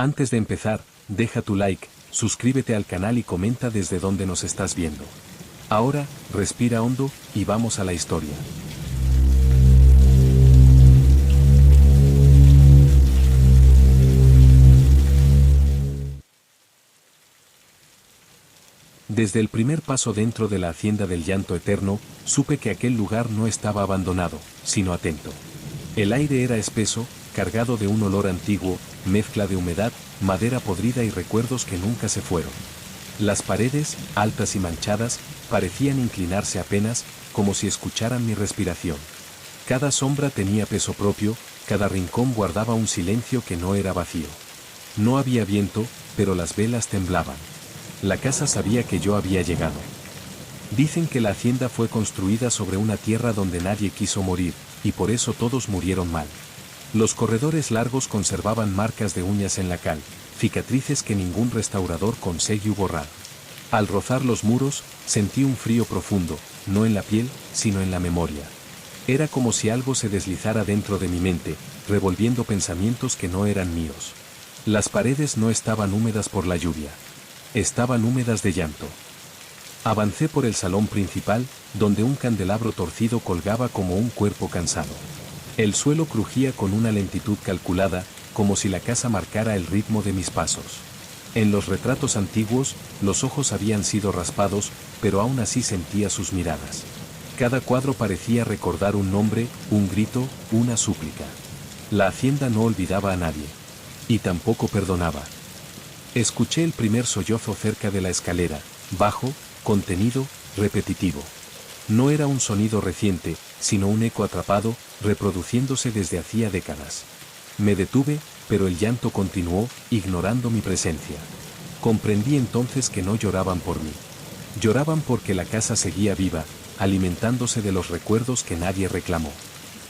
Antes de empezar, deja tu like, suscríbete al canal y comenta desde dónde nos estás viendo. Ahora, respira hondo, y vamos a la historia. Desde el primer paso dentro de la hacienda del llanto eterno, supe que aquel lugar no estaba abandonado, sino atento. El aire era espeso, cargado de un olor antiguo, mezcla de humedad, madera podrida y recuerdos que nunca se fueron. Las paredes, altas y manchadas, parecían inclinarse apenas, como si escucharan mi respiración. Cada sombra tenía peso propio, cada rincón guardaba un silencio que no era vacío. No había viento, pero las velas temblaban. La casa sabía que yo había llegado. Dicen que la hacienda fue construida sobre una tierra donde nadie quiso morir, y por eso todos murieron mal. Los corredores largos conservaban marcas de uñas en la cal, cicatrices que ningún restaurador consiguió borrar. Al rozar los muros, sentí un frío profundo, no en la piel, sino en la memoria. Era como si algo se deslizara dentro de mi mente, revolviendo pensamientos que no eran míos. Las paredes no estaban húmedas por la lluvia. Estaban húmedas de llanto. Avancé por el salón principal, donde un candelabro torcido colgaba como un cuerpo cansado. El suelo crujía con una lentitud calculada, como si la casa marcara el ritmo de mis pasos. En los retratos antiguos, los ojos habían sido raspados, pero aún así sentía sus miradas. Cada cuadro parecía recordar un nombre, un grito, una súplica. La hacienda no olvidaba a nadie. Y tampoco perdonaba. Escuché el primer sollozo cerca de la escalera, bajo, contenido, repetitivo. No era un sonido reciente, sino un eco atrapado, reproduciéndose desde hacía décadas. Me detuve, pero el llanto continuó, ignorando mi presencia. Comprendí entonces que no lloraban por mí. Lloraban porque la casa seguía viva, alimentándose de los recuerdos que nadie reclamó.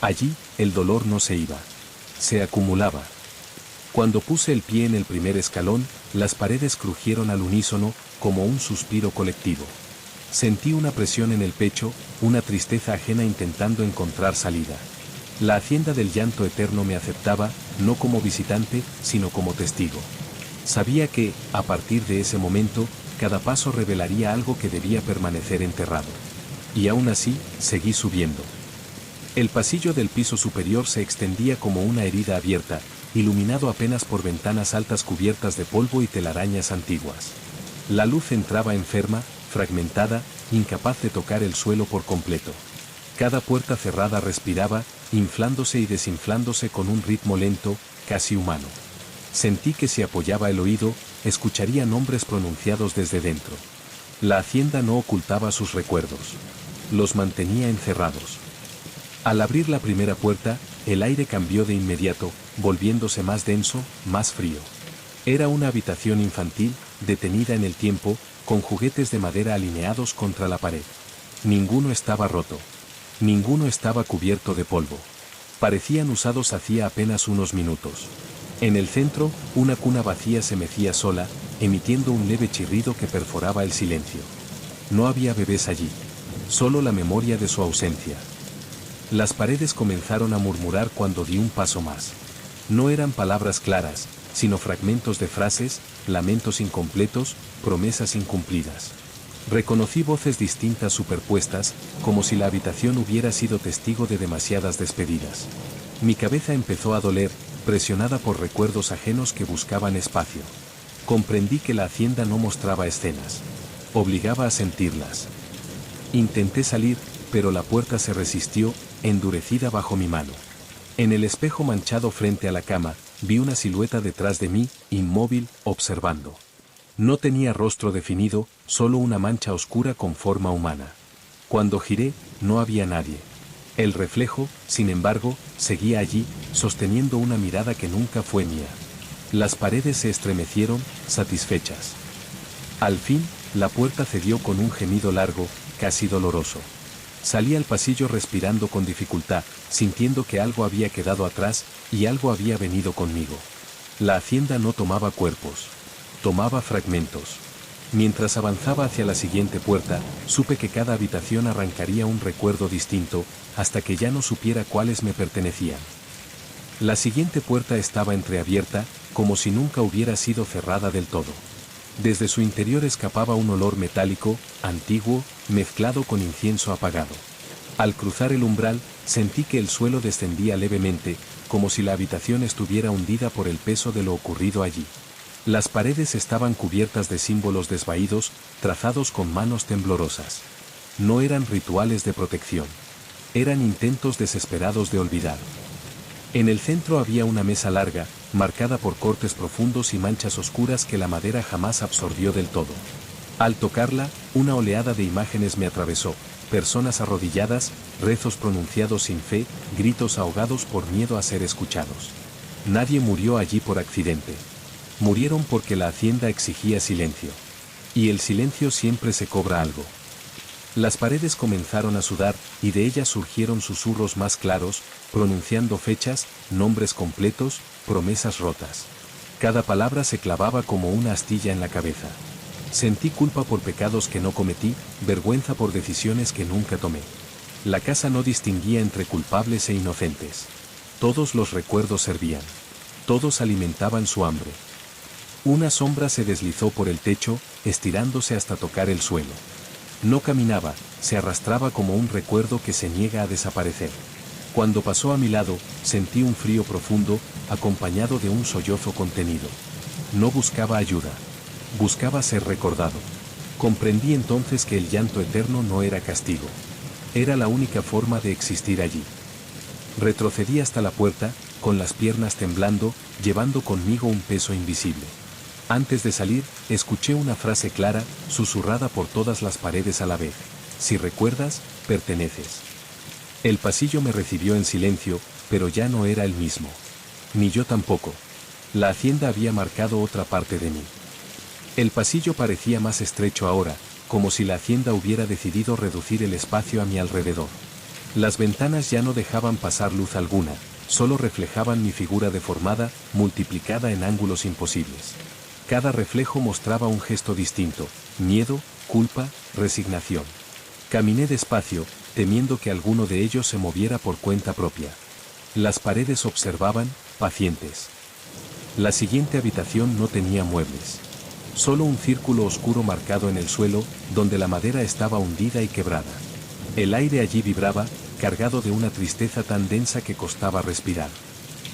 Allí, el dolor no se iba. Se acumulaba. Cuando puse el pie en el primer escalón, las paredes crujieron al unísono, como un suspiro colectivo. Sentí una presión en el pecho, una tristeza ajena intentando encontrar salida. La hacienda del llanto eterno me aceptaba, no como visitante, sino como testigo. Sabía que, a partir de ese momento, cada paso revelaría algo que debía permanecer enterrado. Y aún así, seguí subiendo. El pasillo del piso superior se extendía como una herida abierta, iluminado apenas por ventanas altas cubiertas de polvo y telarañas antiguas. La luz entraba enferma, fragmentada, incapaz de tocar el suelo por completo. Cada puerta cerrada respiraba, inflándose y desinflándose con un ritmo lento, casi humano. Sentí que si apoyaba el oído, escucharía nombres pronunciados desde dentro. La hacienda no ocultaba sus recuerdos. Los mantenía encerrados. Al abrir la primera puerta, el aire cambió de inmediato, volviéndose más denso, más frío. Era una habitación infantil, detenida en el tiempo, con juguetes de madera alineados contra la pared. Ninguno estaba roto. Ninguno estaba cubierto de polvo. Parecían usados hacía apenas unos minutos. En el centro, una cuna vacía se mecía sola, emitiendo un leve chirrido que perforaba el silencio. No había bebés allí. Solo la memoria de su ausencia. Las paredes comenzaron a murmurar cuando di un paso más. No eran palabras claras, sino fragmentos de frases, lamentos incompletos, promesas incumplidas. Reconocí voces distintas superpuestas, como si la habitación hubiera sido testigo de demasiadas despedidas. Mi cabeza empezó a doler, presionada por recuerdos ajenos que buscaban espacio. Comprendí que la hacienda no mostraba escenas. Obligaba a sentirlas. Intenté salir, pero la puerta se resistió, endurecida bajo mi mano. En el espejo manchado frente a la cama, vi una silueta detrás de mí, inmóvil, observando. No tenía rostro definido, solo una mancha oscura con forma humana. Cuando giré, no había nadie. El reflejo, sin embargo, seguía allí, sosteniendo una mirada que nunca fue mía. Las paredes se estremecieron, satisfechas. Al fin, la puerta cedió con un gemido largo, casi doloroso. Salí al pasillo respirando con dificultad, sintiendo que algo había quedado atrás, y algo había venido conmigo. La hacienda no tomaba cuerpos. Tomaba fragmentos. Mientras avanzaba hacia la siguiente puerta, supe que cada habitación arrancaría un recuerdo distinto, hasta que ya no supiera cuáles me pertenecían. La siguiente puerta estaba entreabierta, como si nunca hubiera sido cerrada del todo. Desde su interior escapaba un olor metálico, antiguo, mezclado con incienso apagado. Al cruzar el umbral, sentí que el suelo descendía levemente, como si la habitación estuviera hundida por el peso de lo ocurrido allí. Las paredes estaban cubiertas de símbolos desvaídos, trazados con manos temblorosas. No eran rituales de protección. Eran intentos desesperados de olvidar. En el centro había una mesa larga, marcada por cortes profundos y manchas oscuras que la madera jamás absorbió del todo. Al tocarla, una oleada de imágenes me atravesó: personas arrodilladas, rezos pronunciados sin fe, gritos ahogados por miedo a ser escuchados. Nadie murió allí por accidente. Murieron porque la hacienda exigía silencio. Y el silencio siempre se cobra algo. Las paredes comenzaron a sudar, y de ellas surgieron susurros más claros, pronunciando fechas, nombres completos, promesas rotas. Cada palabra se clavaba como una astilla en la cabeza. Sentí culpa por pecados que no cometí, vergüenza por decisiones que nunca tomé. La casa no distinguía entre culpables e inocentes. Todos los recuerdos servían. Todos alimentaban su hambre. Una sombra se deslizó por el techo, estirándose hasta tocar el suelo. No caminaba, se arrastraba como un recuerdo que se niega a desaparecer. Cuando pasó a mi lado, sentí un frío profundo, acompañado de un sollozo contenido. No buscaba ayuda. Buscaba ser recordado. Comprendí entonces que el llanto eterno no era castigo. Era la única forma de existir allí. Retrocedí hasta la puerta, con las piernas temblando, llevando conmigo un peso invisible. Antes de salir, escuché una frase clara, susurrada por todas las paredes a la vez: si recuerdas, perteneces. El pasillo me recibió en silencio, pero ya no era el mismo. Ni yo tampoco. La hacienda había marcado otra parte de mí. El pasillo parecía más estrecho ahora, como si la hacienda hubiera decidido reducir el espacio a mi alrededor. Las ventanas ya no dejaban pasar luz alguna, solo reflejaban mi figura deformada, multiplicada en ángulos imposibles. Cada reflejo mostraba un gesto distinto: miedo, culpa, resignación. Caminé despacio, temiendo que alguno de ellos se moviera por cuenta propia. Las paredes observaban, pacientes. La siguiente habitación no tenía muebles. Solo un círculo oscuro marcado en el suelo, donde la madera estaba hundida y quebrada. El aire allí vibraba, cargado de una tristeza tan densa que costaba respirar.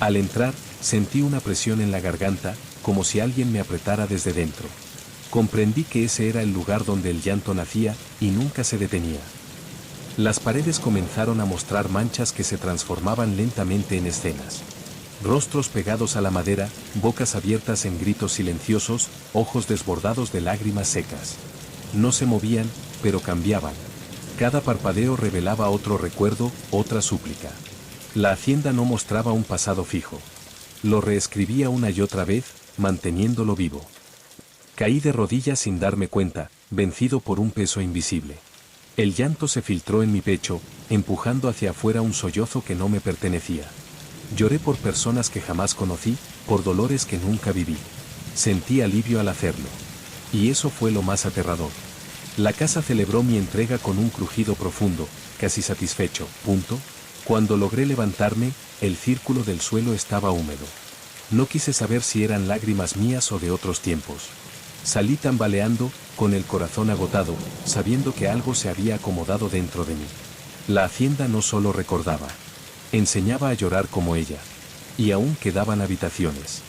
Al entrar, sentí una presión en la garganta, como si alguien me apretara desde dentro. Comprendí que ese era el lugar donde el llanto nacía, y nunca se detenía. Las paredes comenzaron a mostrar manchas que se transformaban lentamente en escenas. Rostros pegados a la madera, bocas abiertas en gritos silenciosos, ojos desbordados de lágrimas secas. No se movían, pero cambiaban. Cada parpadeo revelaba otro recuerdo, otra súplica. La hacienda no mostraba un pasado fijo. Lo reescribía una y otra vez, manteniéndolo vivo. Caí de rodillas sin darme cuenta, vencido por un peso invisible. El llanto se filtró en mi pecho, empujando hacia afuera un sollozo que no me pertenecía. Lloré por personas que jamás conocí, por dolores que nunca viví. Sentí alivio al hacerlo. Y eso fue lo más aterrador. La casa celebró mi entrega con un crujido profundo, casi satisfecho. Cuando logré levantarme, el círculo del suelo estaba húmedo. No quise saber si eran lágrimas mías o de otros tiempos. Salí tambaleando, con el corazón agotado, sabiendo que algo se había acomodado dentro de mí. La hacienda no solo recordaba. Enseñaba a llorar como ella. Y aún quedaban habitaciones.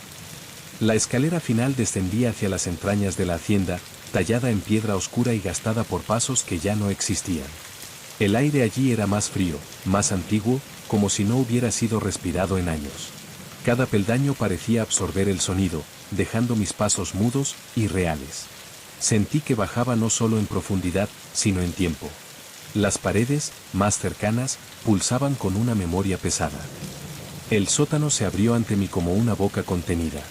La escalera final descendía hacia las entrañas de la hacienda, tallada en piedra oscura y gastada por pasos que ya no existían. El aire allí era más frío, más antiguo, como si no hubiera sido respirado en años. Cada peldaño parecía absorber el sonido, dejando mis pasos mudos y reales. Sentí que bajaba no solo en profundidad, sino en tiempo. Las paredes, más cercanas, pulsaban con una memoria pesada. El sótano se abrió ante mí como una boca contenida.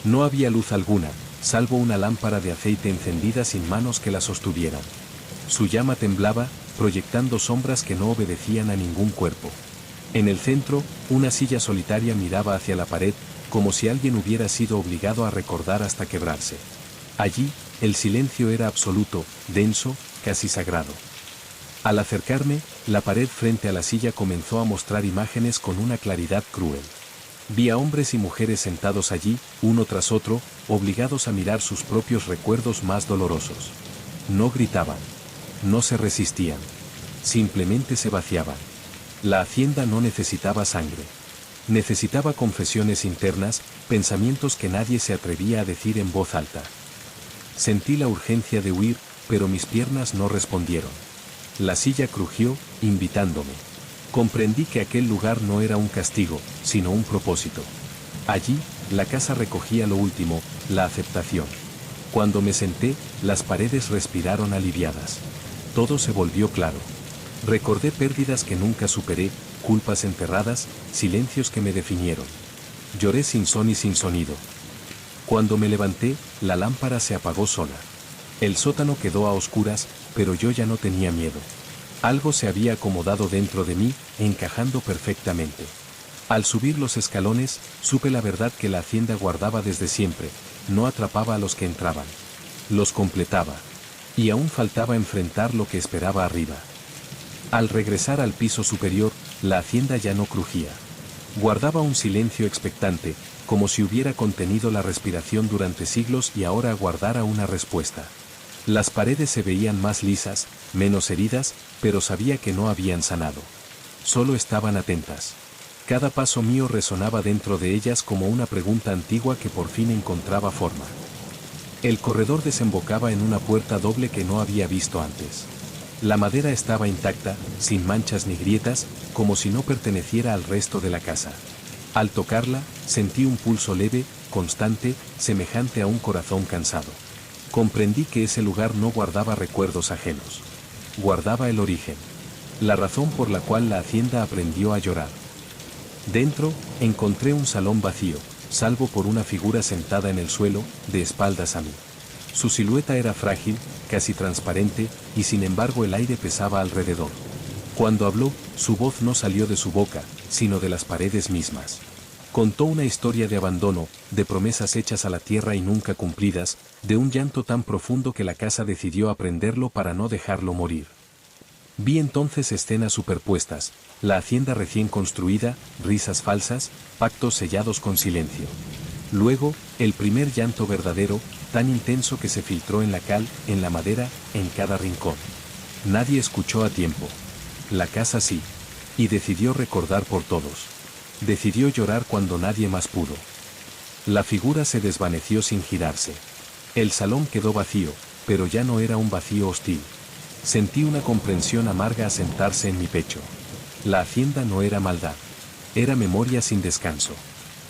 No había luz alguna, salvo una lámpara de aceite encendida sin manos que la sostuvieran. Su llama temblaba, proyectando sombras que no obedecían a ningún cuerpo. En el centro, una silla solitaria miraba hacia la pared, como si alguien hubiera sido obligado a recordar hasta quebrarse. Allí, el silencio era absoluto, denso, casi sagrado. Al acercarme, la pared frente a la silla comenzó a mostrar imágenes con una claridad cruel. Vi a hombres y mujeres sentados allí, uno tras otro, obligados a mirar sus propios recuerdos más dolorosos. No gritaban. No se resistían. Simplemente se vaciaban. La hacienda no necesitaba sangre. Necesitaba confesiones internas, pensamientos que nadie se atrevía a decir en voz alta. Sentí la urgencia de huir, pero mis piernas no respondieron. La silla crujió, invitándome. Comprendí que aquel lugar no era un castigo, sino un propósito. Allí, la casa recogía lo último, la aceptación. Cuando me senté, las paredes respiraron aliviadas. Todo se volvió claro. Recordé pérdidas que nunca superé, culpas enterradas, silencios que me definieron. Lloré sin son y sin sonido. Cuando me levanté, la lámpara se apagó sola. El sótano quedó a oscuras, pero yo ya no tenía miedo. Algo se había acomodado dentro de mí, encajando perfectamente. Al subir los escalones, supe la verdad que la hacienda guardaba desde siempre, no atrapaba a los que entraban. Los completaba. Y aún faltaba enfrentar lo que esperaba arriba. Al regresar al piso superior, la hacienda ya no crujía. Guardaba un silencio expectante, como si hubiera contenido la respiración durante siglos y ahora aguardara una respuesta. Las paredes se veían más lisas, menos heridas, pero sabía que no habían sanado. Solo estaban atentas. Cada paso mío resonaba dentro de ellas como una pregunta antigua que por fin encontraba forma. El corredor desembocaba en una puerta doble que no había visto antes. La madera estaba intacta, sin manchas ni grietas, como si no perteneciera al resto de la casa. Al tocarla, sentí un pulso leve, constante, semejante a un corazón cansado. Comprendí que ese lugar no guardaba recuerdos ajenos. Guardaba el origen. La razón por la cual la hacienda aprendió a llorar. Dentro, encontré un salón vacío, salvo por una figura sentada en el suelo, de espaldas a mí. Su silueta era frágil, casi transparente, y sin embargo el aire pesaba alrededor. Cuando habló, su voz no salió de su boca, sino de las paredes mismas. Contó una historia de abandono, de promesas hechas a la tierra y nunca cumplidas, de un llanto tan profundo que la casa decidió aprenderlo para no dejarlo morir. Vi entonces escenas superpuestas, la hacienda recién construida, risas falsas, pactos sellados con silencio. Luego, el primer llanto verdadero, tan intenso que se filtró en la cal, en la madera, en cada rincón. Nadie escuchó a tiempo. La casa sí. Y decidió recordar por todos. Decidió llorar cuando nadie más pudo. La figura se desvaneció sin girarse. El salón quedó vacío, pero ya no era un vacío hostil. Sentí una comprensión amarga asentarse en mi pecho. La hacienda no era maldad. Era memoria sin descanso.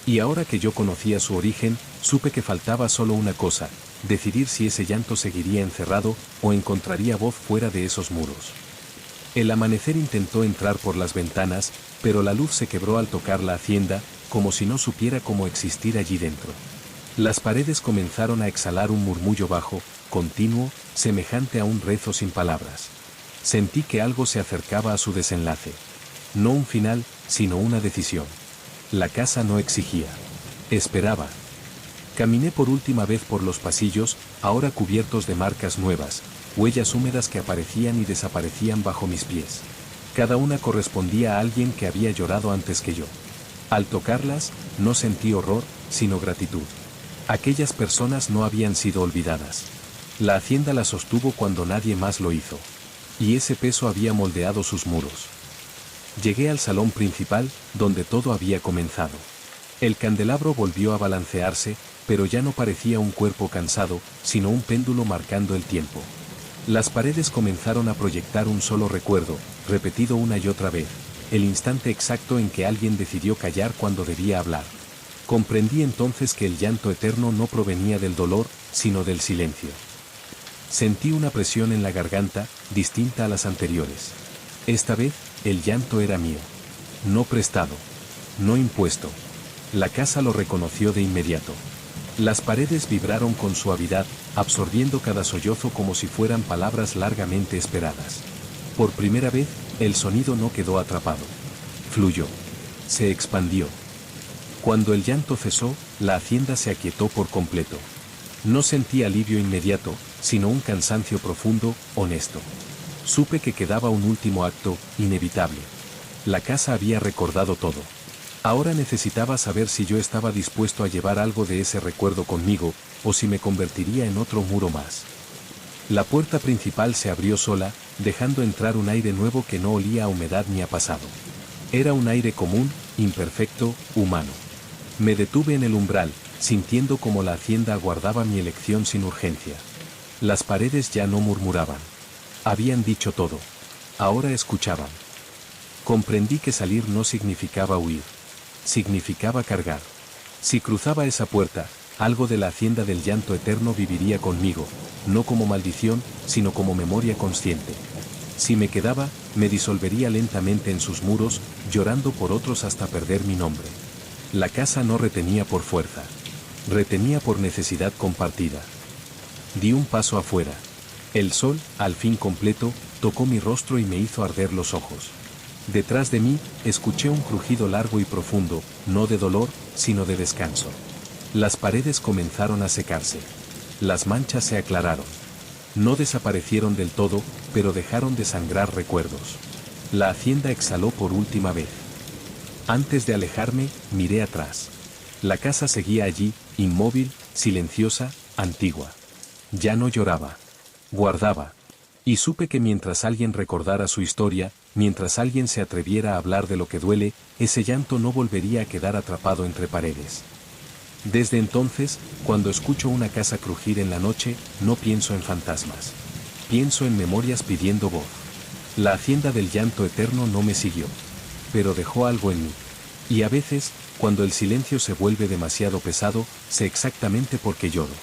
Y ahora que yo conocía su origen, supe que faltaba solo una cosa, decidir si ese llanto seguiría encerrado o encontraría voz fuera de esos muros. El amanecer intentó entrar por las ventanas, pero la luz se quebró al tocar la hacienda, como si no supiera cómo existir allí dentro. Las paredes comenzaron a exhalar un murmullo bajo, continuo, semejante a un rezo sin palabras. Sentí que algo se acercaba a su desenlace. No un final, sino una decisión. La casa no exigía. Esperaba. Caminé por última vez por los pasillos, ahora cubiertos de marcas nuevas, huellas húmedas que aparecían y desaparecían bajo mis pies. Cada una correspondía a alguien que había llorado antes que yo. Al tocarlas, no sentí horror, sino gratitud. Aquellas personas no habían sido olvidadas. La hacienda las sostuvo cuando nadie más lo hizo. Y ese peso había moldeado sus muros. Llegué al salón principal, donde todo había comenzado. El candelabro volvió a balancearse, pero ya no parecía un cuerpo cansado, sino un péndulo marcando el tiempo. Las paredes comenzaron a proyectar un solo recuerdo, repetido una y otra vez, el instante exacto en que alguien decidió callar cuando debía hablar. Comprendí entonces que el llanto eterno no provenía del dolor, sino del silencio. Sentí una presión en la garganta, distinta a las anteriores. Esta vez, el llanto era mío. No prestado. No impuesto. La casa lo reconoció de inmediato. Las paredes vibraron con suavidad, absorbiendo cada sollozo como si fueran palabras largamente esperadas. Por primera vez, el sonido no quedó atrapado. Fluyó. Se expandió. Cuando el llanto cesó, la hacienda se aquietó por completo. No sentí alivio inmediato, sino un cansancio profundo, honesto. Supe que quedaba un último acto, inevitable. La casa había recordado todo. Ahora necesitaba saber si yo estaba dispuesto a llevar algo de ese recuerdo conmigo, o si me convertiría en otro muro más. La puerta principal se abrió sola, dejando entrar un aire nuevo que no olía a humedad ni a pasado. Era un aire común, imperfecto, humano. Me detuve en el umbral, sintiendo como la hacienda aguardaba mi elección sin urgencia. Las paredes ya no murmuraban. Habían dicho todo. Ahora escuchaban. Comprendí que salir no significaba huir. Significaba cargar. Si cruzaba esa puerta, algo de la hacienda del llanto eterno viviría conmigo, no como maldición, sino como memoria consciente. Si me quedaba, me disolvería lentamente en sus muros, llorando por otros hasta perder mi nombre. La casa no retenía por fuerza. Retenía por necesidad compartida. Di un paso afuera. El sol, al fin completo, tocó mi rostro y me hizo arder los ojos. Detrás de mí, escuché un crujido largo y profundo, no de dolor, sino de descanso. Las paredes comenzaron a secarse. Las manchas se aclararon. No desaparecieron del todo, pero dejaron de sangrar recuerdos. La hacienda exhaló por última vez. Antes de alejarme, miré atrás. La casa seguía allí, inmóvil, silenciosa, antigua. Ya no lloraba. Guardaba. Y supe que mientras alguien recordara su historia, mientras alguien se atreviera a hablar de lo que duele, ese llanto no volvería a quedar atrapado entre paredes. Desde entonces, cuando escucho una casa crujir en la noche, no pienso en fantasmas. Pienso en memorias pidiendo voz. La hacienda del llanto eterno no me siguió. Pero dejó algo en mí. Y a veces, cuando el silencio se vuelve demasiado pesado, sé exactamente por qué lloro.